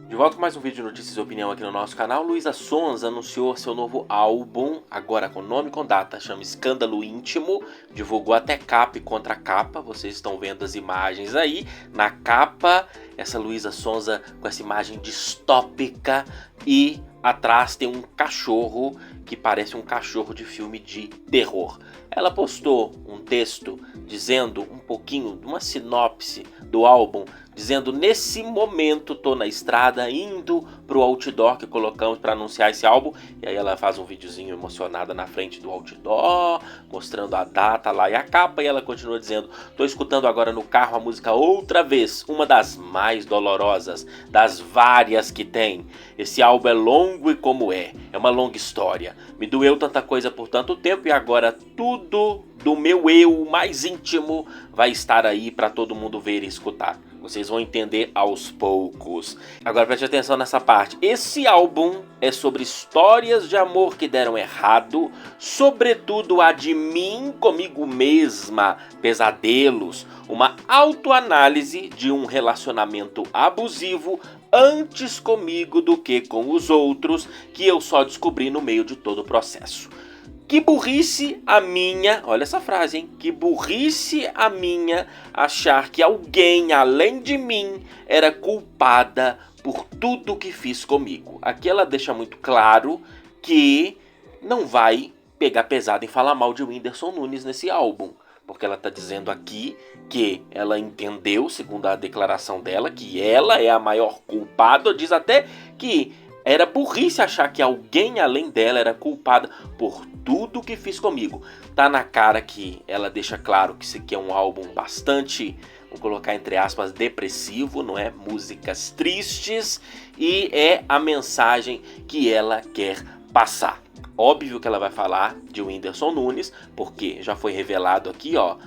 De volta com mais um vídeo de notícias e opinião aqui no nosso canal. Luísa Sonza anunciou seu novo álbum, agora com nome e com data, chama Escândalo Íntimo, divulgou até capa e contracapa, vocês estão vendo as imagens aí. Na capa, essa Luísa Sonza com essa imagem distópica e atrás tem um cachorro que parece um cachorro de filme de terror. Ela postou um texto dizendo um pouquinho de uma sinopse do álbum, dizendo: nesse momento tô na estrada indo pro outdoor que colocamos para anunciar esse álbum. E aí ela faz um videozinho emocionada na frente do outdoor, mostrando a data lá e a capa, e ela continua dizendo: tô escutando agora no carro a música outra vez, uma das mais dolorosas das várias que tem. Esse álbum é longo e como é uma longa história. Me doeu tanta coisa por tanto tempo e agora tudo do meu eu mais íntimo vai estar aí para todo mundo ver e escutar. Vocês vão entender aos poucos. Agora preste atenção nessa parte. Esse álbum é sobre histórias de amor que deram errado, sobretudo a de mim comigo mesma, pesadelos, uma autoanálise de um relacionamento abusivo antes comigo do que com os outros, que eu só descobri no meio de todo o processo. Que burrice a minha, olha essa frase, hein? Que burrice a minha achar que alguém além de mim era culpada por tudo que fiz comigo. Aqui ela deixa muito claro que não vai pegar pesado em falar mal de Whindersson Nunes nesse álbum. Porque ela está dizendo aqui que ela entendeu, segundo a declaração dela, que ela é a maior culpada. Diz até que era burrice achar que alguém além dela era culpada por tudo que fiz comigo. Tá na cara que ela deixa claro que isso aqui é um álbum bastante, vou colocar entre aspas, depressivo, não é? Músicas tristes, e é a mensagem que ela quer passar. Óbvio que ela vai falar de Whindersson Nunes, porque já foi revelado aqui, ó,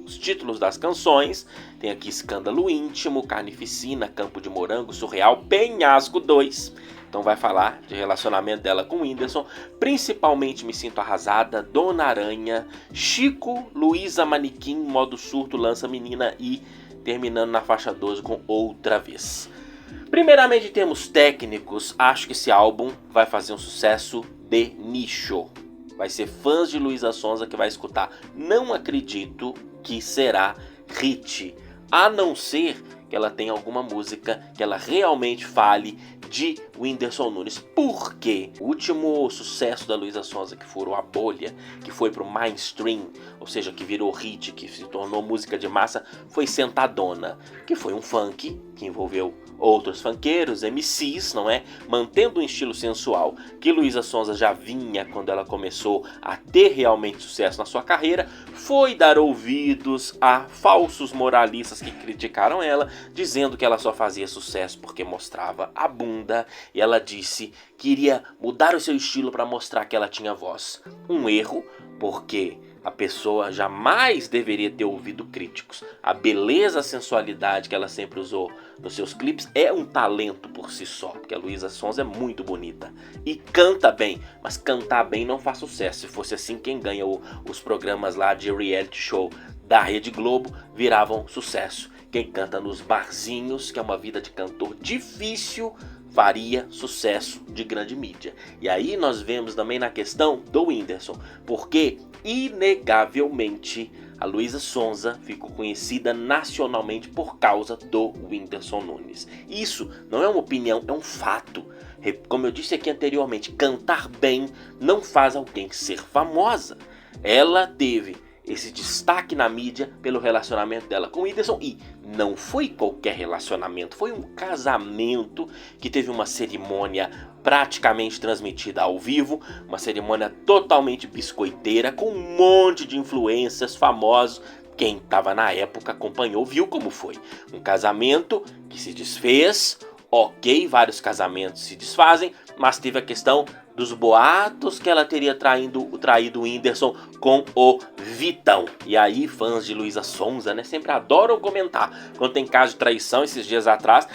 os títulos das canções. Tem aqui Escândalo Íntimo, Carnificina, Campo de Morango, Surreal, Penhasco 2. Então vai falar de relacionamento dela com o Whindersson, principalmente Me Sinto Arrasada, Dona Aranha, Chico, Luísa Manequim, Modo Surto, Lança Menina e terminando na faixa 12 com Outra Vez. Primeiramente, em termos técnicos, acho que esse álbum vai fazer um sucesso de nicho. Vai ser fãs de Luísa Sonza que vai escutar. Não acredito que será hit, a não ser que ela tenha alguma música que ela realmente fale de Whindersson Nunes. Por quê? O último sucesso da Luísa Sonza que furou a bolha, que foi pro mainstream, ou seja, que virou hit, que se tornou música de massa, foi Sentadona, que foi um funk que envolveu outros funkeiros, MCs, não é? Mantendo um estilo sensual que Luísa Sonza já vinha quando ela começou a ter realmente sucesso na sua carreira, foi dar ouvidos a falsos moralistas que criticaram ela, dizendo que ela só fazia sucesso porque mostrava a bunda, e ela disse que iria mudar o seu estilo para mostrar que ela tinha voz. Um erro, porque a pessoa jamais deveria ter ouvido críticos. A beleza, a sensualidade que ela sempre usou nos seus clipes é um talento por si só, porque a Luísa Sonza é muito bonita e canta bem, mas cantar bem não faz sucesso. Se fosse assim, quem ganha os programas lá de reality show da Rede Globo viravam sucesso. Quem canta nos barzinhos, que é uma vida de cantor difícil, faria sucesso de grande mídia. E aí nós vemos também na questão do Whindersson, porque inegavelmente a Luísa Sonza ficou conhecida nacionalmente por causa do Whindersson Nunes. Isso não é uma opinião, é um fato. Como eu disse aqui anteriormente, cantar bem não faz alguém ser famosa. Ela teve esse destaque na mídia pelo relacionamento dela com o Whindersson, e não foi qualquer relacionamento, foi um casamento que teve uma cerimônia praticamente transmitida ao vivo, uma cerimônia totalmente biscoiteira, com um monte de influencers famosos. Quem estava na época acompanhou, viu como foi. Um casamento que se desfez, ok, vários casamentos se desfazem, mas teve a questão dos boatos que ela teria traído o Whindersson com o Vitão. E aí fãs de Luísa Sonza, né, sempre adoram comentar quando tem caso de traição. Esses dias atrás,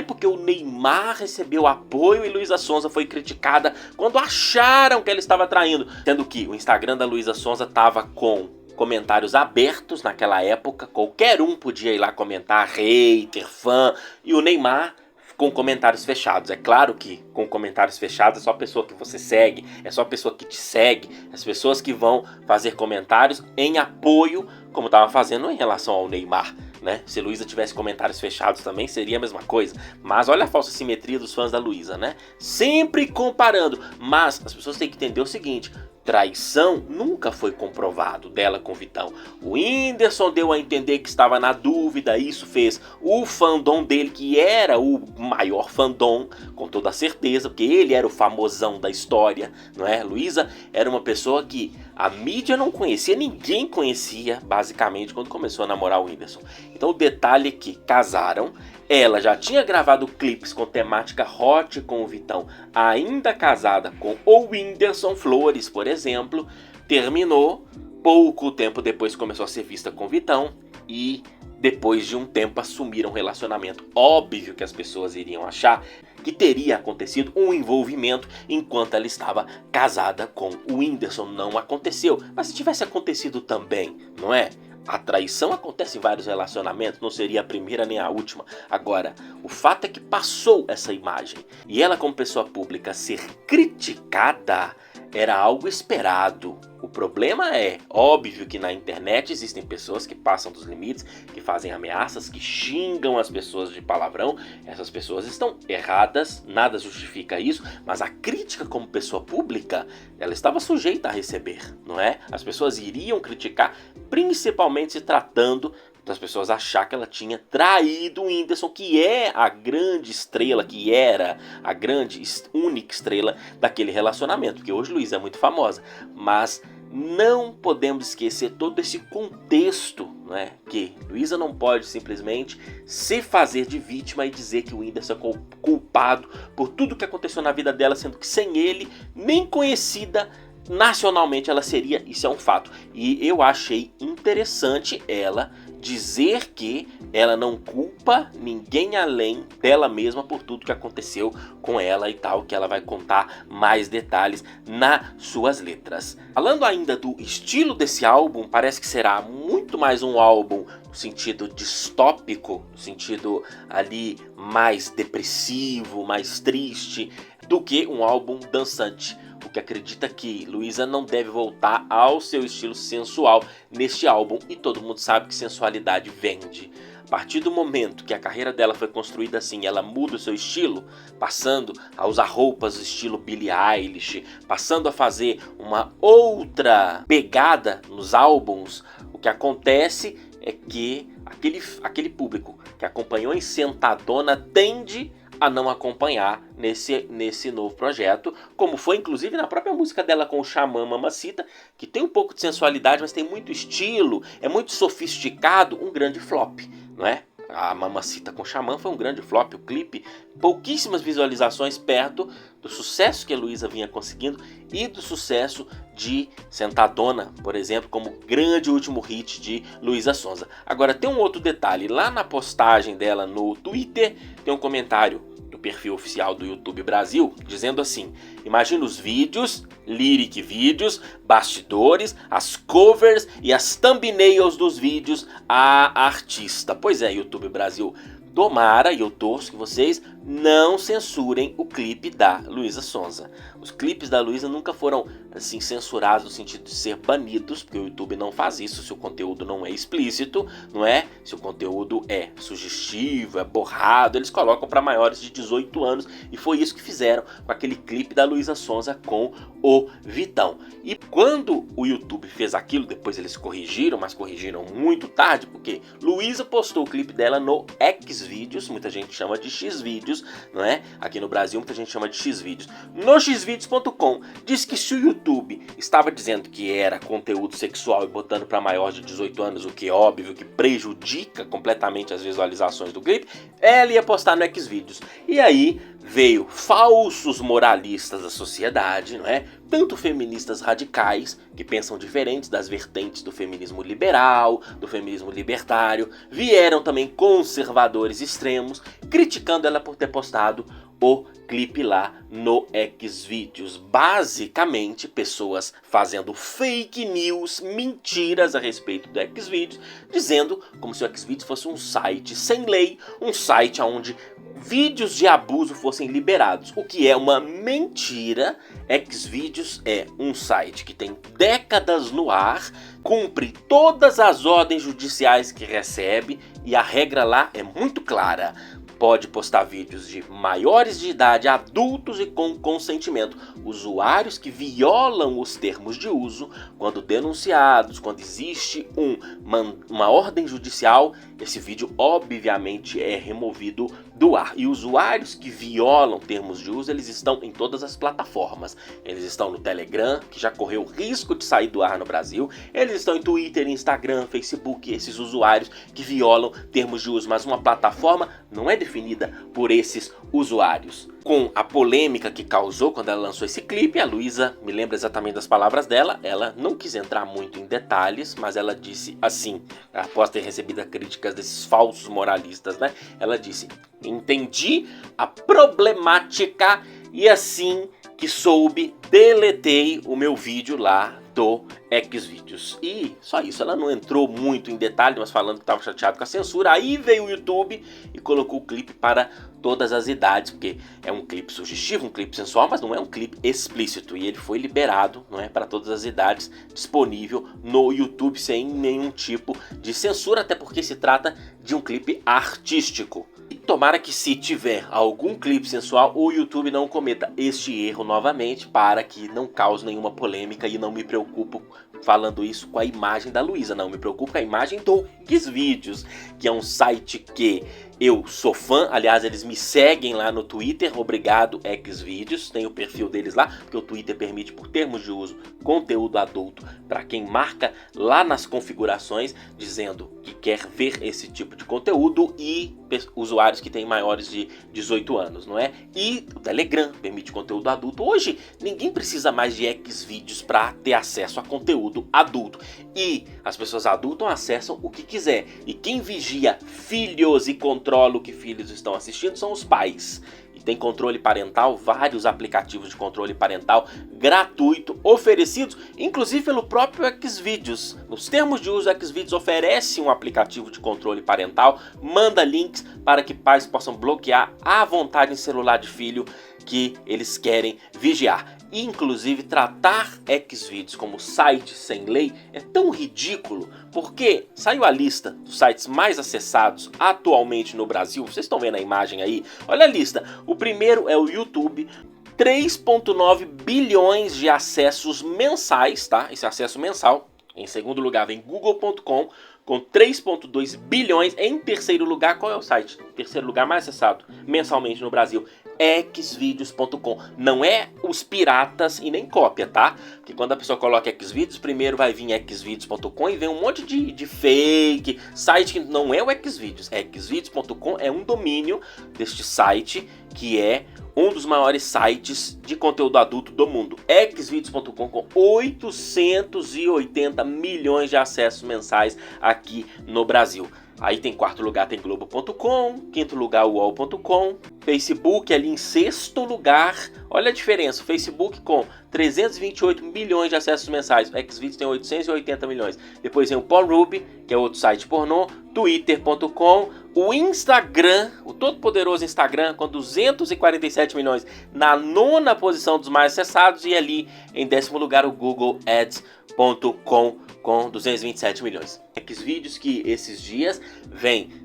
porque o Neymar recebeu apoio e Luísa Sonza foi criticada quando acharam que ela estava traindo, sendo que o Instagram da Luísa Sonza estava com comentários abertos naquela época, qualquer um podia ir lá comentar, hater, fã, e o Neymar com comentários fechados. É claro que com comentários fechados é só a pessoa que você segue, é só a pessoa que te segue, as pessoas que vão fazer comentários em apoio, como estava fazendo em relação ao Neymar, né? Se Luísa tivesse comentários fechados também seria a mesma coisa. Mas olha a falsa simetria dos fãs da Luísa, né? Sempre comparando. Mas as pessoas têm que entender o seguinte: traição nunca foi comprovado dela com Vitão. O Whindersson deu a entender que estava na dúvida, isso fez o fandom dele, que era o maior fandom, com toda certeza, porque ele era o famosão da história, não é? Luísa era uma pessoa que a mídia não conhecia, ninguém conhecia, basicamente, quando começou a namorar o Whindersson. Então o detalhe é que casaram. Ela já tinha gravado clipes com temática hot com o Vitão, ainda casada com o Whindersson Flores, por exemplo. Terminou, pouco tempo depois começou a ser vista com o Vitão e depois de um tempo assumiram um relacionamento. Óbvio que as pessoas iriam achar que teria acontecido um envolvimento enquanto ela estava casada com o Whindersson. Não aconteceu, mas se tivesse acontecido também, não é? A traição acontece em vários relacionamentos, não seria a primeira nem a última. Agora, o fato é que passou essa imagem e ela, como pessoa pública, ser criticada era algo esperado. O problema é, óbvio que na internet existem pessoas que passam dos limites, que fazem ameaças, que xingam as pessoas de palavrão. Essas pessoas estão erradas, nada justifica isso, mas a crítica como pessoa pública, ela estava sujeita a receber, não é? As pessoas iriam criticar, principalmente se tratando das pessoas achar que ela tinha traído o Whindersson, que é a grande estrela, que era a grande, única estrela daquele relacionamento, porque hoje Luísa é muito famosa, mas não podemos esquecer todo esse contexto, né? Que Luísa não pode simplesmente se fazer de vítima e dizer que o Whindersson é culpado por tudo que aconteceu na vida dela, sendo que sem ele, nem conhecida nacionalmente ela seria. Isso é um fato. E eu achei interessante ela dizer que ela não culpa ninguém além dela mesma por tudo que aconteceu com ela e tal, que ela vai contar mais detalhes nas suas letras. Falando ainda do estilo desse álbum, parece que será muito mais um álbum no sentido distópico, no sentido ali mais depressivo, mais triste, do que um álbum dançante. O que acredita que Luísa não deve voltar ao seu estilo sensual neste álbum, e todo mundo sabe que sensualidade vende. A partir do momento que a carreira dela foi construída assim, ela muda o seu estilo, passando a usar roupas do estilo Billie Eilish, passando a fazer uma outra pegada nos álbuns, o que acontece é que aquele público que acompanhou em Sentadona tende a não acompanhar nesse novo projeto, como foi inclusive na própria música dela com o Xamã Mamacita, que tem um pouco de sensualidade, mas tem muito estilo, é muito sofisticado, um grande flop, não é? A Mamacita com Xamã foi um grande flop, o clipe, pouquíssimas visualizações perto do sucesso que a Luísa vinha conseguindo e do sucesso de Sentadona, por exemplo, como grande último hit de Luísa Sonza. Agora tem um outro detalhe, lá na postagem dela no Twitter tem um comentário do perfil oficial do YouTube Brasil, dizendo assim: imagina os vídeos, lyric vídeos, bastidores, as covers e as thumbnails dos vídeos a artista. Pois é, YouTube Brasil, tomara, e eu torço que vocês não censurem o clipe da Luísa Sonza. Os clipes da Luísa nunca foram assim censurados no sentido de ser banidos, porque o YouTube não faz isso se o conteúdo não é explícito, não é? Se o conteúdo é sugestivo, é borrado, eles colocam para maiores de 18 anos, e foi isso que fizeram com aquele clipe da Luísa Sonza com o Vitão. E quando o YouTube fez aquilo, depois eles corrigiram, mas corrigiram muito tarde, porque Luísa postou o clipe dela no Xvideos, muita gente chama de Xvideos, não é? Aqui no Brasil muita gente chama de Xvideos. No xvideos.com diz que se o YouTube estava dizendo que era conteúdo sexual e botando para maior de 18 anos, o que é óbvio que prejudica completamente as visualizações do clipe, ela ia postar no Xvideos. E aí veio falsos moralistas da sociedade, não é? Tanto feministas radicais, que pensam diferentes das vertentes do feminismo liberal, do feminismo libertário, vieram também conservadores extremos, criticando ela por ter postado o clipe lá no Xvideos. Basicamente, pessoas fazendo fake news, mentiras a respeito do Xvideos, dizendo como se o Xvideos fosse um site sem lei, um site onde vídeos de abuso fossem liberados, o que é uma mentira. Xvideos é um site que tem décadas no ar, cumpre todas as ordens judiciais que recebe e a regra lá é muito clara. Pode postar vídeos de maiores de idade, adultos e com consentimento. Usuários que violam os termos de uso, quando denunciados, quando existe uma ordem judicial, esse vídeo obviamente é removido do ar. E usuários que violam termos de uso, eles estão em todas as plataformas. Eles estão no Telegram, que já correu risco de sair do ar no Brasil. Eles estão em Twitter, Instagram, Facebook, esses usuários que violam termos de uso. Mas uma plataforma não é definida por esses usuários. Com a polêmica que causou quando ela lançou esse clipe, a Luísa, me lembra exatamente das palavras dela, ela não quis entrar muito em detalhes, mas ela disse assim, após ter recebido críticas desses falsos moralistas, né? Ela disse: entendi a problemática e assim que soube, deletei o meu vídeo lá do Xvideos. E só isso, ela não entrou muito em detalhe, mas falando que estava chateado com a censura. Aí veio o YouTube e colocou o clipe para todas as idades, porque é um clipe sugestivo, um clipe sensual, mas não é um clipe explícito. E ele foi liberado, não é, para todas as idades, disponível no YouTube sem nenhum tipo de censura, até porque se trata de um clipe artístico. E tomara que, se tiver algum clipe sensual, o YouTube não cometa este erro novamente, para que não cause nenhuma polêmica. E não me preocupo falando isso com a imagem da Luísa, não, me preocupo com a imagem do Xvideos, que é um site que eu sou fã. Aliás, eles me seguem lá no Twitter, obrigado Xvideos, tem o perfil deles lá, porque o Twitter permite, por termos de uso, conteúdo adulto para quem marca lá nas configurações, dizendo que quer ver esse tipo de conteúdo, e usuários que têm maiores de 18 anos, não é? E o Telegram permite conteúdo adulto. Hoje, ninguém precisa mais de Xvideos para ter acesso a conteúdo adulto. E as pessoas adultas acessam o que quiser. E quem vigia filhos e controla o que filhos estão assistindo são os pais. E tem controle parental, vários aplicativos de controle parental gratuito oferecidos, inclusive pelo próprio Xvideos. Nos termos de uso, o Xvideos oferece um aplicativo de controle parental, manda links para que pais possam bloquear à vontade em celular de filho que eles querem vigiar. Inclusive, tratar Xvideos como site sem lei é tão ridículo, porque saiu a lista dos sites mais acessados atualmente no Brasil. Vocês estão vendo a imagem aí? Olha a lista. O primeiro é o YouTube, 3,9 bilhões de acessos mensais, tá? Esse acesso mensal. Em segundo lugar vem Google.com, com 3,2 bilhões. Em terceiro lugar, qual é o site? Terceiro lugar mais acessado mensalmente no Brasil? Xvideos.com. Não é os piratas e nem cópia, tá? Porque quando a pessoa coloca Xvideos, primeiro vai vir Xvideos.com e vem um monte de fake site que não é o Xvideos. Xvideos.com é um domínio deste site, que é um dos maiores sites de conteúdo adulto do mundo. Xvideos.com, com 880 milhões de acessos mensais aqui no Brasil. Aí tem quarto lugar, tem Globo.com, quinto lugar UOL.com, Facebook ali em sexto lugar. Olha a diferença, o Facebook com 328 milhões de acessos mensais, o Xvideos tem 880 milhões. Depois tem o Pornhub, que é outro site pornô, Twitter.com, o Instagram, o todo poderoso Instagram, com 247 milhões, na nona posição dos mais acessados, e ali em décimo lugar o Google Ads.com, com 227 milhões. Xvideos que esses dias vem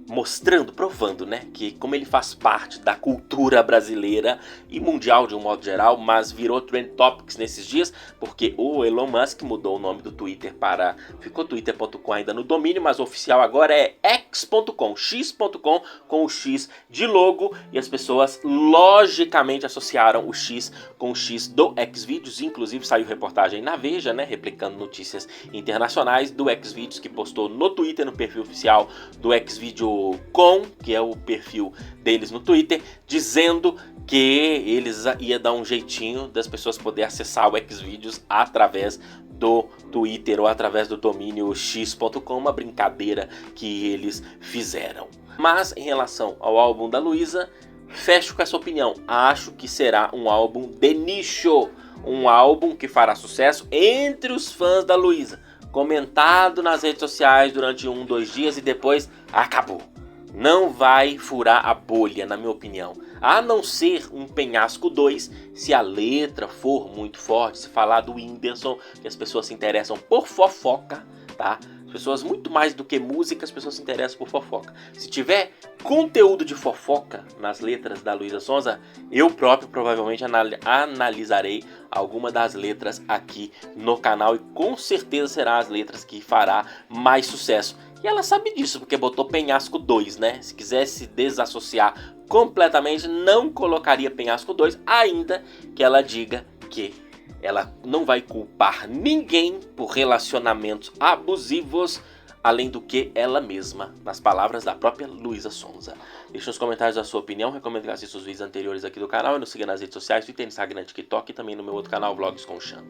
mostrando, provando, né, que como ele faz parte da cultura brasileira e mundial de um modo geral, mas virou Trend Topics nesses dias, porque o Elon Musk mudou o nome do Twitter para, ficou twitter.com ainda no domínio, mas o oficial agora é x.com, x.com, com o X de logo, e as pessoas logicamente associaram o X com o X do Xvideos. Inclusive saiu reportagem na Veja, né, replicando notícias internacionais do Xvideos, que postou no Twitter, no perfil oficial do Xvideocom, que é o perfil deles no Twitter, dizendo que eles iam dar um jeitinho das pessoas poderem acessar o Xvideos através do Twitter ou através do domínio x.com, uma brincadeira que eles fizeram. Mas em relação ao álbum da Luísa, fecho com essa opinião. Acho que será um álbum de nicho, um álbum que fará sucesso entre os fãs da Luísa, comentado nas redes sociais durante 2 dias e depois acabou. Não vai furar a bolha, na minha opinião. A não ser um Penhasco 2, se a letra for muito forte, se falar do Whindersson, que as pessoas se interessam por fofoca, tá? As pessoas, muito mais do que música, as pessoas se interessam por fofoca. Se tiver conteúdo de fofoca nas letras da Luísa Sonza, eu próprio provavelmente analisarei alguma das letras aqui no canal e com certeza será as letras que fará mais sucesso. E ela sabe disso, porque botou Penhasco 2, né? Se quisesse desassociar completamente, não colocaria Penhasco 2, ainda que ela diga que ela não vai culpar ninguém por relacionamentos abusivos, além do que ela mesma, nas palavras da própria Luísa Sonza. Deixe nos comentários a sua opinião, recomendo que assista os vídeos anteriores aqui do canal e nos siga nas redes sociais, Twitter, Instagram, TikTok e também no meu outro canal, Vlogs com o Chan.